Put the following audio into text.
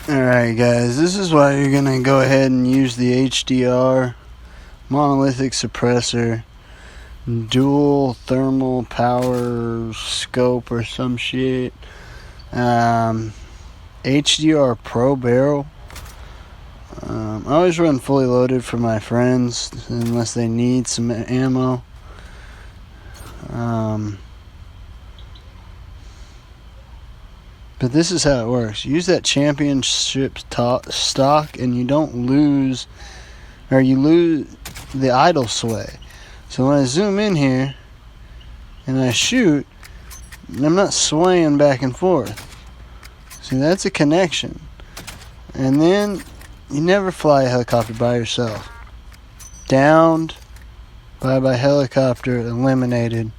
Alright guys, this is why you're going to go ahead and use the HDR monolithic suppressor dual thermal power scope or some shit. HDR Pro barrel. I always run fully loaded for my friends unless they need some ammo. But this is how it works. Use that championship stock and you don't lose, or you lose the idle sway. So when I zoom in here and I shoot, I'm not swaying back and forth. See, that's a connection. And then you never fly a helicopter by yourself. Downed, bye-bye helicopter, eliminated.